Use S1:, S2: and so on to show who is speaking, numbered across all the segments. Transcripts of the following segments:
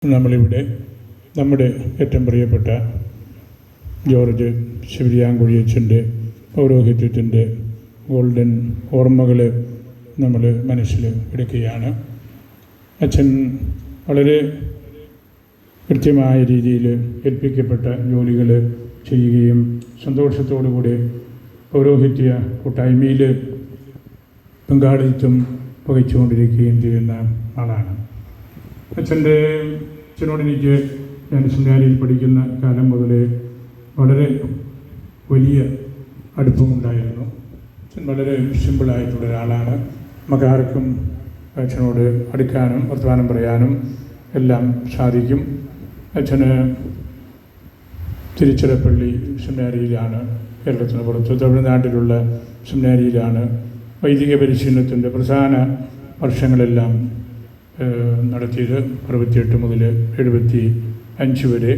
S1: നമ്മളിവിടെ നമ്മുടെ ഏറ്റവും പ്രിയപ്പെട്ട ജോർജ് ശിവരിയാങ്കുഴിയച്ഛൻ്റെ പൗരോഹിത്യത്തിൻ്റെ ഗോൾഡൻ ഓർമ്മകൾ നമ്മൾ മനസ്സിൽ എടുക്കുകയാണ്. അച്ഛൻ വളരെ കൃത്യമായ രീതിയിൽ ഏൽപ്പിക്കപ്പെട്ട ജോലികൾ ചെയ്യുകയും സന്തോഷത്തോടുകൂടി പൗരോഹിത്യ കൂട്ടായ്മയിൽ പങ്കാളിത്തം വഹിച്ചുകൊണ്ടിരിക്കുകയും ചെയ്യുന്ന ആളാണ്. അച്ഛനോട് എനിക്ക് ഞാൻ സെമിനാരിയിൽ പഠിക്കുന്ന കാലം മുതൽ വളരെ വലിയ അടുപ്പമുണ്ടായിരുന്നു. അച്ഛൻ വളരെ സിമ്പിളായിട്ടുള്ള ഒരാളാണ്. നമുക്കാർക്കും അച്ഛനോട് അടുക്കാനും വർത്തമാനം പറയാനും എല്ലാം സാധിക്കും. അച്ഛന് തിരുച്ചിറപ്പള്ളി സെമിനാരിയിലാണ്, കേരളത്തിന് പുറത്ത് തമിഴ്നാട്ടിലുള്ള സെമിനാരിയിലാണ് വൈദിക പരിശീലനത്തിൻ്റെ പ്രധാന വർഷങ്ങളെല്ലാം നടത്തിയത്. 68 മുതൽ 75 വരെ.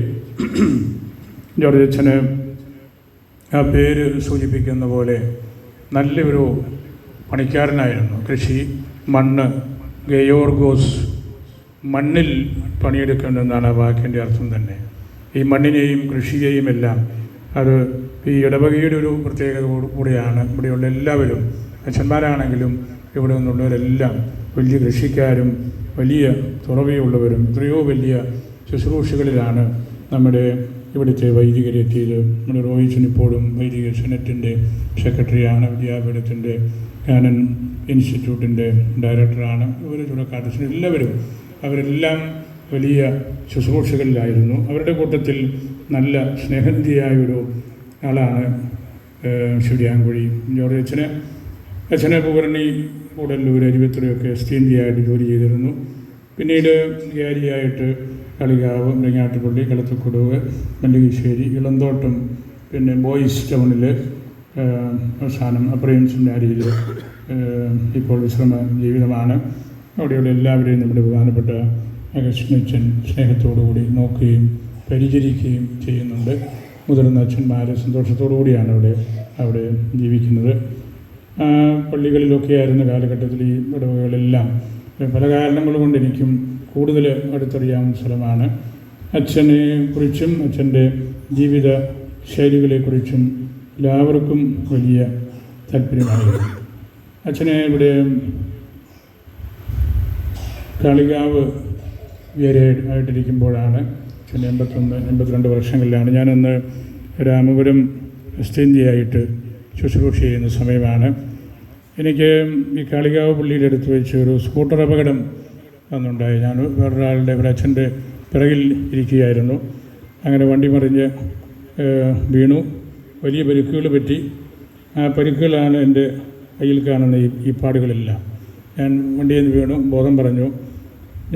S1: ജോർജ് അച്ഛന് ആ പേര് സൂചിപ്പിക്കുന്ന പോലെ നല്ലൊരു പണിക്കാരനായിരുന്നു. കൃഷി, മണ്ണ്, ഗയോർഗോസ്, മണ്ണിൽ പണിയെടുക്കേണ്ടതെന്നാണ് ആ വാക്കിൻ്റെ അർത്ഥം തന്നെ. ഈ മണ്ണിനെയും കൃഷിയെയും എല്ലാം അത് ഈ ഇടവകയുടെ ഒരു പ്രത്യേകത കൂടിയാണ്. ഇവിടെയുള്ള എല്ലാവരും അച്ഛന്മാരാണെങ്കിലും ഇവിടെ നിന്നുള്ളവരെല്ലാം വലിയ കൃഷിക്കാരും വലിയ തുറവിയുള്ളവരും എത്രയോ വലിയ ശുശ്രൂഷകളിലാണ് നമ്മുടെ ഇവിടുത്തെ വൈദികരെത്തിയത്. നമ്മുടെ റോയിച്ചൻ ഇപ്പോഴും വൈദിക സെനറ്റിൻ്റെ സെക്രട്ടറിയാണ്, വിദ്യാപീഠത്തിൻ്റെ കാനൻ ഇൻസ്റ്റിറ്റ്യൂട്ടിൻ്റെ ഡയറക്ടറാണ്. ഇവർ ചുടക്കാട്ടച്ഛൻ എല്ലാവരും അവരെല്ലാം വലിയ ശുശ്രൂഷകളിലായിരുന്നു. അവരുടെ കൂട്ടത്തിൽ നല്ല സ്നേഹനിധിയായൊരു ആളാണ് ശിവരിയാങ്കുഴി ജോർജ്. അച്ഛനെ പൂർണ്ണി കൂടല്ലൂർ, അരുവിത്തുറയൊക്കെ സ്ഥിതിയായിട്ട് ജോലി ചെയ്തിരുന്നു. പിന്നീട് വികാരിയായിട്ട് കളികാവ്, വെങ്ങാട്ടുപള്ളി, കളത്തുക്കുടവ്, മല്ലികശ്ശേരി, ഇളന്തോട്ടം, പിന്നെ ബോയ്സ് ടൗണിൽ, അവസാനം അപ്രയം സെമിനാരിയിൽ ഇപ്പോൾ വിശ്രമ ജീവിതമാണ്. അവിടെയുള്ള എല്ലാവരെയും നമ്മുടെ പ്രധാനപ്പെട്ട അഗസ്റ്റിനച്ഛൻ സ്നേഹത്തോടുകൂടി നോക്കുകയും പരിചരിക്കുകയും ചെയ്യുന്നുണ്ട്. മുതിർന്ന അച്ഛന്മാർ സന്തോഷത്തോടു കൂടിയാണ് അവിടെ ജീവിക്കുന്നത്. പള്ളികളിലൊക്കെ ആയിരുന്ന കാലഘട്ടത്തിൽ ഈ ഇടവകകളെല്ലാം പല കാരണങ്ങൾ കൊണ്ട് എനിക്കും കൂടുതൽ അടുത്തറിയാവുന്ന സ്ഥലമാണ്. അച്ഛനെ കുറിച്ചും അച്ഛൻ്റെ ജീവിത ശൈലികളെക്കുറിച്ചും എല്ലാവർക്കും വലിയ താല്പര്യമായിരുന്നു. അച്ഛനെ ഇവിടെ കാളികാവ് ആയിട്ടിരിക്കുമ്പോഴാണ്, അച്ഛൻ 81-82 വർഷങ്ങളിലാണ്. ഞാനന്ന് രാമപുരം സ്ഥിതിയായിട്ട് ശുശ്രൂഷ ചെയ്യുന്ന സമയമാണ്. എനിക്ക് ഈ കാളികാവ് പള്ളിയുടെ അടുത്ത് വെച്ച് ഒരു സ്കൂട്ടർ അപകടം അന്നുണ്ടായി. ഞാൻ വേറൊരാളുടെ ഒരച്ഛൻ്റെ പിറകിൽ ഇരിക്കുകയായിരുന്നു. അങ്ങനെ വണ്ടി മറിഞ്ഞ് വീണു. വലിയ പരിക്കുകൾ പറ്റി. ആ പരിക്കുകളാണ് എൻ്റെ കയ്യിൽ കാണുന്ന ഈ പാടുകളെല്ലാം. ഞാൻ വണ്ടിയിൽ നിന്ന് വീണു, ബോധം പറഞ്ഞു.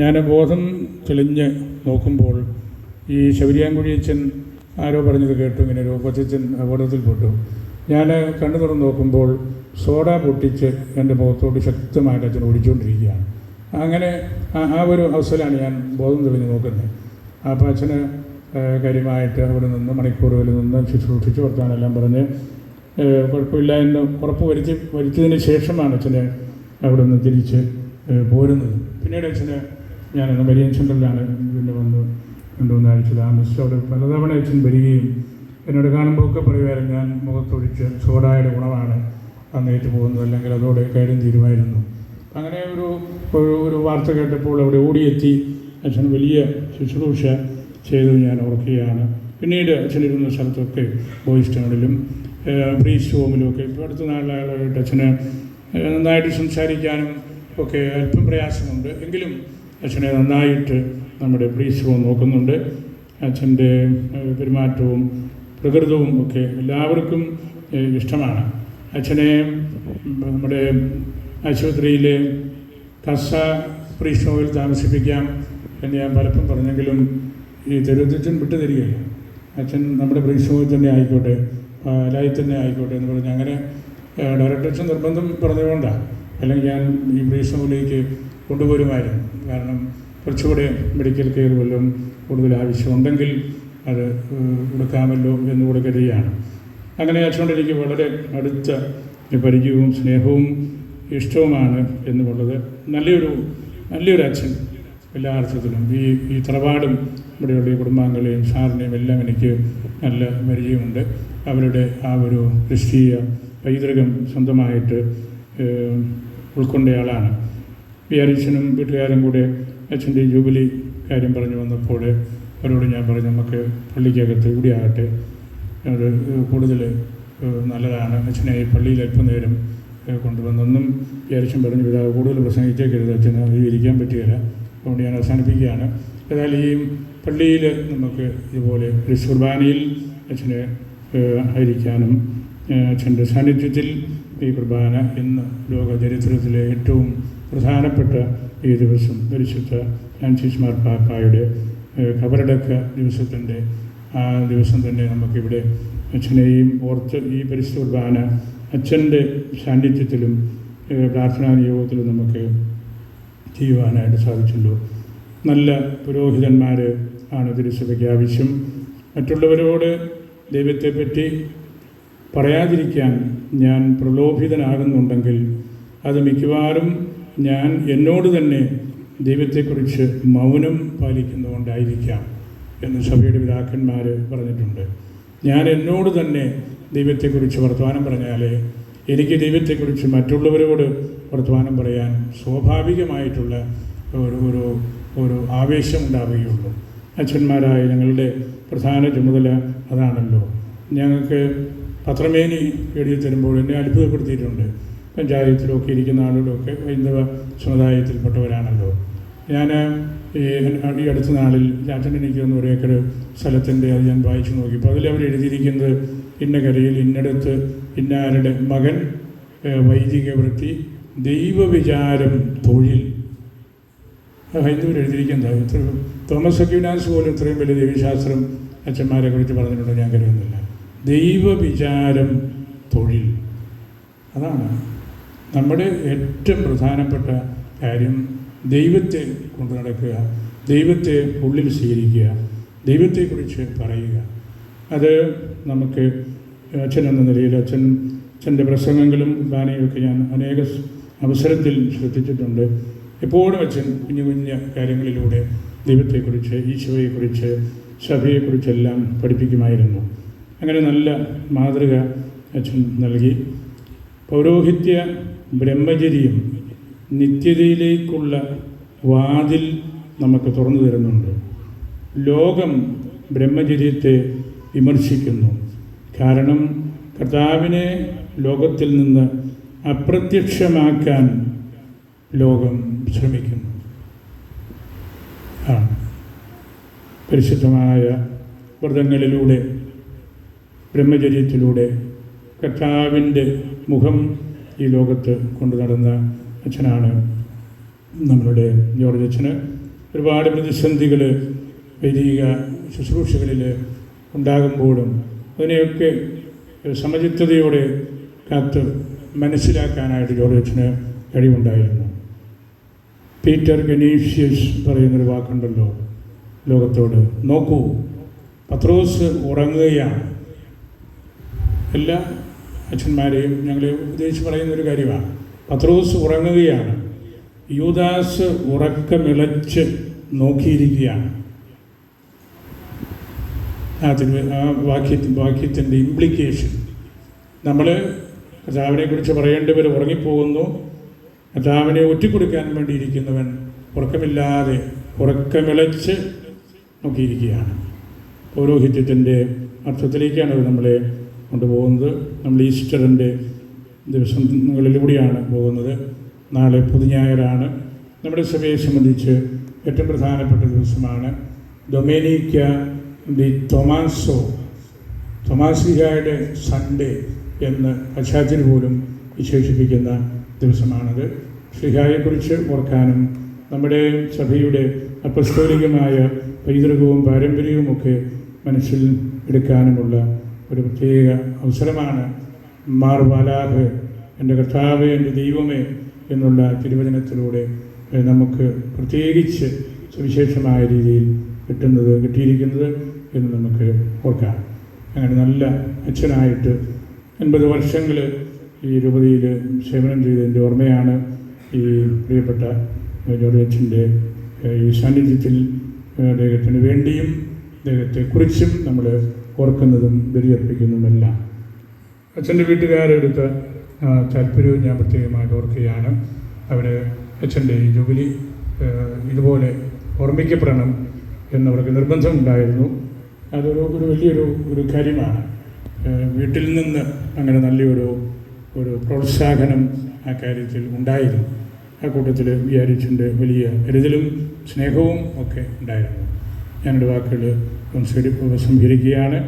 S1: ഞാൻ ബോധം തെളിഞ്ഞ് നോക്കുമ്പോൾ ഈ ശിവരിയാങ്കുഴിയച്ഛൻ ആരോ പറഞ്ഞത് കേട്ടു, ഇങ്ങനെ ഒരു കൊച്ചച്ഛൻ അപകടത്തിൽപ്പെട്ടു. ഞാൻ കണ്ണു തുറന്ന് നോക്കുമ്പോൾ സോഡ പൊട്ടിച്ച് എൻ്റെ മുഖത്തോട് ശക്തമായിട്ട് അച്ഛൻ ഓടിച്ചുകൊണ്ടിരിക്കുകയാണ്. അങ്ങനെ ആ ഒരു അവസ്ഥയിലാണ് ഞാൻ ബോധം തെളിഞ്ഞ് നോക്കുന്നത്. അപ്പോൾ അച്ഛന് കാര്യമായിട്ട് അവിടെ നിന്ന് മണിക്കൂറുകളിൽ നിന്ന് ശുശ്രൂഷിച്ച് വർത്താനെല്ലാം പറഞ്ഞ് കുഴപ്പമില്ല എന്ന് ഉറപ്പ് വരുത്തിയതിന് ശേഷമാണ് അച്ഛന് അവിടെ നിന്ന് തിരിച്ച് പോരുന്നത്. പിന്നീട് അച്ഛന് ഞാനന്ന് മരിയൻ സെൻ്ററിലാണ് പിന്നെ വന്ന് 2-3 ആഴ്ച താമസിച്ചു. അവിടെ പലതവണ അച്ഛൻ വരികയും എന്നോട് കാണുമ്പോഴൊക്കെ പറയുമായിരുന്നു, ഞാൻ മുഖത്തൊഴിച്ച് സോഡായുടെ ഗുണമാണ് അന്നേറ്റ് പോകുന്നത്, അല്ലെങ്കിൽ അതോടെ കാര്യം തീരുമായിരുന്നു. അങ്ങനെ ഒരു വാർത്ത കേട്ടപ്പോൾ അവിടെ ഓടിയെത്തി അച്ഛൻ വലിയ ശുശ്രൂഷ ചെയ്തത് ഞാൻ ഓർക്കുകയാണ്. പിന്നീട് അച്ഛനിരുന്ന സ്ഥലത്തൊക്കെ ബോയ്സ് ടൗണിലും പ്രീസ്റ്റ് ഹോമിലും ഒക്കെ ഇപ്പോൾ അടുത്ത നാളുകളായിട്ട് അച്ഛന് നന്നായിട്ട് സംസാരിക്കാനും ഒക്കെ അല്പം പ്രയാസമുണ്ട്. എങ്കിലും അച്ഛനെ നന്നായിട്ട് നമ്മുടെ പ്രീസ്റ്റ് ഹോം നോക്കുന്നുണ്ട്. അച്ഛൻ്റെ പെരുമാറ്റവും പ്രകൃതവും ഒക്കെ എല്ലാവർക്കും ഇഷ്ടമാണ്. അച്ഛനെ നമ്മുടെ ആശുപത്രിയിലെ കസ പ്രീസ്റ്റ് ഹോമിൽ താമസിപ്പിക്കാം എന്ന് ഞാൻ പലപ്പം പറഞ്ഞെങ്കിലും ഈ തെരുവത്തച്ഛൻ വിട്ടു തരികയില്ല. അച്ഛൻ നമ്മുടെ പ്രീസ്റ്റ് ഹോമിൽ തന്നെ ആയിക്കോട്ടെ, പാലായി തന്നെ ആയിക്കോട്ടെ എന്ന് പറഞ്ഞ് അങ്ങനെ ഡയറക്ടർ അച്ഛൻ നിർബന്ധം പറഞ്ഞുകൊണ്ടാണ്. അല്ലെങ്കിൽ ഞാൻ ഈ പ്രീസ്റ്റ് ഹോമിലേക്ക് കൊണ്ടുപോരുമായിരുന്നു. കാരണം കുറച്ചുകൂടെ മെഡിക്കൽ കെയർ വല്ലതും കൂടുതൽ ആവശ്യമുണ്ടെങ്കിൽ അത് കൊടുക്കാമല്ലോ എന്നുകൂടെ കരുതിയാണ്. അങ്ങനെ അച്ഛനോട് എനിക്ക് വളരെ അടുത്ത പരിചയവും സ്നേഹവും ഇഷ്ടവുമാണ് എന്നുള്ളത്. നല്ലൊരു അച്ഛൻ, എല്ലാ അർത്ഥത്തിലും. ഈ തറവാടും ഇവിടെയുള്ള ഈ കുടുംബാംഗങ്ങളെയും സാറിനെയും എല്ലാം എനിക്ക് നല്ല പരിചയമുണ്ട്. അവരുടെ ആ ഒരു ക്രിസ്തീയ പൈതൃകം സ്വന്തമായിട്ട് ഉൾക്കൊണ്ടയാളാണ്. അച്ഛനും വീട്ടുകാരും കൂടെ അച്ഛൻ്റെ ജൂബിലി കാര്യം പറഞ്ഞു വന്നപ്പോൾ അവരോട് ഞാൻ പറഞ്ഞു, നമുക്ക് പള്ളിക്കകത്ത് ഇവിടെ ആകട്ടെ, അത് കൂടുതൽ നല്ലതാണ്. അച്ഛനെ ഈ പള്ളിയിൽ അല്പനേരം കൊണ്ടുവന്നൊന്നും അച്ഛൻ പറഞ്ഞു, പിതാവ് കൂടുതൽ പ്രസംഗിച്ചേക്കരുത്, അച്ഛന് അത് ഇരിക്കാൻ പറ്റുകയില്ല, അതുകൊണ്ട് ഞാൻ അവസാനിപ്പിക്കുകയാണ്. എന്നാൽ ഈ പള്ളിയിൽ നമുക്ക് ഇതുപോലെ ഒരു കുർബാനയിൽ അച്ഛനെ ആയിരിക്കാനും അച്ഛൻ്റെ സാന്നിധ്യത്തിൽ ഈ കുർബാന ഇന്ന് ലോക ചരിത്രത്തിലെ ഏറ്റവും പ്രധാനപ്പെട്ട ഈ ദിവസം പരിശുദ്ധ ഫ്രാൻസിസ് മാർപ്പാപ്പായുടെ ഖബറടക്ക ദിവസത്തിൻ്റെ ആ ദിവസം തന്നെ നമുക്കിവിടെ അച്ഛനെയും ഓർത്ത് ഈ പരിശുദ്ധ കുർബാന അച്ഛൻ്റെ സാന്നിധ്യത്തിലും പ്രാർത്ഥനാ നിയോഗത്തിലും നമുക്ക് ചെയ്യുവാനായിട്ട് സാധിച്ചല്ലോ. നല്ല പുരോഹിതന്മാർ ആണ് തിരുസഭയ്ക്ക് ആവശ്യം. മറ്റുള്ളവരോട് ദൈവത്തെപ്പറ്റി പറയാതിരിക്കാൻ ഞാൻ പ്രലോഭിതനാകുന്നുണ്ടെങ്കിൽ അത് മിക്കവാറും ഞാൻ എന്നോട് തന്നെ ദൈവത്തെക്കുറിച്ച് മൗനം പാലിക്കുന്നതുകൊണ്ടായിരിക്കാം എന്ന് സഭയുടെ പിതാക്കന്മാർ പറഞ്ഞിട്ടുണ്ട്. ഞാൻ എന്നോട് തന്നെ ദൈവത്തെക്കുറിച്ച് വർത്തമാനം പറഞ്ഞാലേ എനിക്ക് ദൈവത്തെക്കുറിച്ച് മറ്റുള്ളവരോട് വർത്തമാനം പറയാൻ സ്വാഭാവികമായിട്ടുള്ള ഒരു ആവേശം ഉണ്ടാവുകയുള്ളൂ. അച്ഛന്മാരായ ഞങ്ങളുടെ പ്രധാന ചുമതല അതാണല്ലോ. ഞങ്ങൾക്ക് പത്രമേനി എഴുതി തരുമ്പോൾ എന്നെ അത്ഭുതപ്പെടുത്തിയിട്ടുണ്ട്. പഞ്ചായത്തിലൊക്കെ ഇരിക്കുന്ന ആളുകളൊക്കെ ഹൈന്ദവ സമുദായത്തിൽപ്പെട്ടവരാണല്ലോ. ഞാൻ ഈ അടുത്ത നാളിൽ അച്ഛൻ എനിക്ക് തന്ന ഒരു ഏക്കർ സ്ഥലത്തിൻ്റെ അത് ഞാൻ വായിച്ചു നോക്കിയപ്പോൾ അതിലവർ എഴുതിയിരിക്കുന്നത് ഇന്ന കരയിൽ ഇന്നടത്ത് ഇന്നാരുടെ മകൻ വൈദിക വൃത്തി ദൈവവിചാരം തൊഴിൽ. ഹൈന്ദവർ എഴുതിയിരിക്കുന്നത് ഇത്ര തോമസ് അക്വീനാസ് പോലും ഇത്രയും വലിയ ദൈവശാസ്ത്രം അച്ഛന്മാരെ കുറിച്ച് പറഞ്ഞിട്ടുണ്ടോ ഞാൻ കരുതുന്നില്ല. ദൈവവിചാരം തൊഴിൽ, അതാണ് നമ്മുടെ ഏറ്റവും പ്രധാനപ്പെട്ട കാര്യം. ദൈവത്തെ കൊണ്ടു നടക്കുക, ദൈവത്തെ ഉള്ളിൽ സ്വീകരിക്കുക, ദൈവത്തെക്കുറിച്ച് പറയുക. അത് നമുക്ക് അച്ഛനെന്ന നിലയിൽ അച്ഛൻ്റെ പ്രസംഗങ്ങളും ഗാനയൊക്കെ ഞാൻ അനേക അവസരത്തിൽ ശ്രദ്ധിച്ചിട്ടുണ്ട്. എപ്പോഴും അച്ഛൻ കുഞ്ഞു കുഞ്ഞു കാര്യങ്ങളിലൂടെ ദൈവത്തെക്കുറിച്ച്, ഈശോയെക്കുറിച്ച്, സഭയെക്കുറിച്ചെല്ലാം പഠിപ്പിക്കുമായിരുന്നു. അങ്ങനെ നല്ല മാതൃക അച്ഛൻ നൽകി. പൗരോഹിത്യ ബ്രഹ്മചര്യം നിത്യതയിലേക്കുള്ള വാതിൽ നമുക്ക് തുറന്നു തരുന്നുണ്ട്. ലോകം ബ്രഹ്മചര്യത്തെ വിമർശിക്കുന്നു. കാരണം കർത്താവിനെ ലോകത്തിൽ നിന്ന് അപ്രത്യക്ഷമാക്കാൻ ലോകം ശ്രമിക്കുന്നു. പരിശുദ്ധമായ വ്രതങ്ങളിലൂടെ, ബ്രഹ്മചര്യത്തിലൂടെ കർത്താവിൻ്റെ മുഖം ഈ ലോകത്ത് കൊണ്ടു നടന്ന അച്ഛനാണ് നമ്മളുടെ ജോർജ് അച്ഛന്. ഒരുപാട് പ്രതിസന്ധികൾ വൈദിക ശുശ്രൂഷകളിൽ ഉണ്ടാകുമ്പോഴും അതിനെയൊക്കെ സമചിത്തതയോടെ കാത്ത് മനസ്സിലാക്കാനായിട്ട് ജോർജ് അച്ഛന് കഴിവുണ്ടായിരുന്നു. പീറ്റർ ഗനീഷ്യസ് പറയുന്നൊരു വാക്കുണ്ടല്ലോ ലോകത്തോട്, നോക്കൂ പത്രോസ് ഉറങ്ങുകയാണ്. എല്ലാ അച്ഛന്മാരെയും ഞങ്ങളെ ഉപദേശിച്ച് പറയുന്നൊരു കാര്യമാണ്. പത്രോസ് ഉറങ്ങുകയാണ്, യൂദാസ് ഉറക്കമിളച്ച് നോക്കിയിരിക്കുകയാണ്. ആ വാക്യത്തിൻ്റെ ഇംപ്ലിക്കേഷൻ, നമ്മൾ കർത്താവിനെക്കുറിച്ച് പറയേണ്ടവർ ഉറങ്ങിപ്പോകുന്നു, കർത്താവിനെ ഒറ്റിക്കൊടുക്കാൻ വേണ്ടിയിരിക്കുന്നവൻ ഉറക്കമില്ലാതെ ഉറക്കമിളച്ച് നോക്കിയിരിക്കുകയാണ്. പൗരോഹിത്യത്തിൻ്റെ അർത്ഥത്തിലേക്കാണ് അത് നമ്മളെ കൊണ്ടുപോകുന്നത്. നമ്മൾ ഈസ്റ്ററിൻ്റെ ദിവസങ്ങളിലൂടെയാണ് പോകുന്നത്. നാളെ പുതുഞായറാണ്. നമ്മുടെ സഭയെ സംബന്ധിച്ച് ഏറ്റവും പ്രധാനപ്പെട്ട ദിവസമാണ്. ഡൊമേനിക്ക ദി തോമാസിഹായുടെ സൺഡേ എന്ന് പശ്ചാത്തലം പോലും വിശേഷിപ്പിക്കുന്ന ദിവസമാണത്. ശ്രീഹായെക്കുറിച്ച് ഓർക്കാനും നമ്മുടെ സഭയുടെ അപ്പസ്തോലികമായ പൈതൃകവും പാരമ്പര്യവുമൊക്കെ മനസ്സിൽ എടുക്കാനുമുള്ള ഒരു പ്രത്യേക അവസരമാണ്. മാർ വാലാഹ്, എൻ്റെ കർത്താവേ, എൻ്റെ ദൈവമേ എന്നുള്ള തിരുവചനത്തിലൂടെ നമുക്ക് പ്രത്യേകിച്ച് സുവിശേഷമായ രീതിയിൽ കിട്ടിയിരിക്കുന്നത് എന്ന് നമുക്ക് ഓർക്കാം. അങ്ങനെ നല്ല അച്ഛനായിട്ട് 80 വർഷങ്ങൾ ഈ രൂപതയിൽ സേവനം ചെയ്തതിൻ്റെ ഓർമ്മയാണ് ഈ പ്രിയപ്പെട്ട ജോർജ് അച്ഛൻ്റെ ഈ സാന്നിധ്യത്തിൽ അദ്ദേഹത്തിന് വേണ്ടിയും അദ്ദേഹത്തെക്കുറിച്ചും നമ്മൾ ഓർക്കുന്നതും ബലിയർപ്പിക്കുന്നതുമെല്ലാം. അച്ഛൻ്റെ വീട്ടുകാരെടുത്ത താല്പര്യവും ഞാൻ പ്രത്യേകമായിട്ട് ഓർക്കുകയാണ്. അവർ അച്ഛൻ്റെ ഈ ജൂബിലി ഇതുപോലെ ഓർമ്മിക്കപ്പെടണം എന്നവർക്ക് നിർബന്ധമുണ്ടായിരുന്നു. അതൊരു വലിയൊരു കാര്യമാണ്. വീട്ടിൽ നിന്ന് അങ്ങനെ നല്ലൊരു പ്രോത്സാഹനം ആ കാര്യത്തിൽ ഉണ്ടായിരുന്നു. ആ കൂട്ടത്തിൽ വിചാരിച്ചിൻ്റെ വലിയ കരുതലും സ്നേഹവും ഒക്കെ ഉണ്ടായിരുന്നു. ഞാനൊരു വാക്കുകൾ സംഭരിക്കുകയാണ്.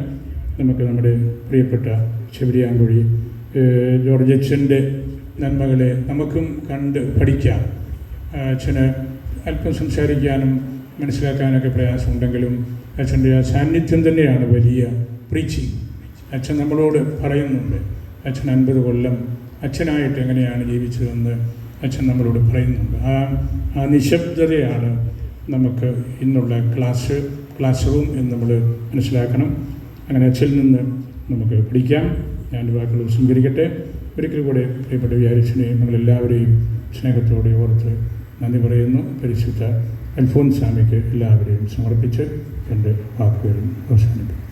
S1: നമുക്ക് നമ്മുടെ പ്രിയപ്പെട്ട ചെവിരിയാങ്കുഴി ജോർജ് അച്ഛൻ്റെ നന്മകളെ നമുക്കും കണ്ട് പഠിക്കാം. അച്ഛന് അല്പം സംസാരിക്കാനും മനസ്സിലാക്കാനൊക്കെ പ്രയാസമുണ്ടെങ്കിലും അച്ഛൻ്റെ ആ സാന്നിധ്യം തന്നെയാണ് വലിയ പ്രീച്ചിങ്. അച്ഛൻ നമ്മളോട് പറയുന്നുണ്ട്. അച്ഛൻ 50 കൊല്ലം അച്ഛനായിട്ട് എങ്ങനെയാണ് ജീവിച്ചതെന്ന് അച്ഛൻ നമ്മളോട് പറയുന്നുണ്ട്. ആ നിശബ്ദതയാണ് നമുക്ക് ഇന്നുള്ള ക്ലാസ് റൂം എന്ന് നമ്മൾ മനസ്സിലാക്കണം. അങ്ങനെ അച്ഛനിൽ നിന്ന് നമുക്ക് പഠിക്കാം. ഞാൻ വാക്കുകൾ സ്വീകരിക്കട്ടെ. ഒരിക്കൽ കൂടെ പ്രിയപ്പെട്ട വിചാരിച്ചനെയും നമ്മളെല്ലാവരെയും സ്നേഹത്തോടെ ഓർത്ത് നന്ദി പറയുന്നു. പരിശുദ്ധ അൽഫോൻസാമയ്ക്ക് എല്ലാവരെയും സമർപ്പിച്ച് എൻ്റെ വാക്കുകളും അവസാനിപ്പിക്കും.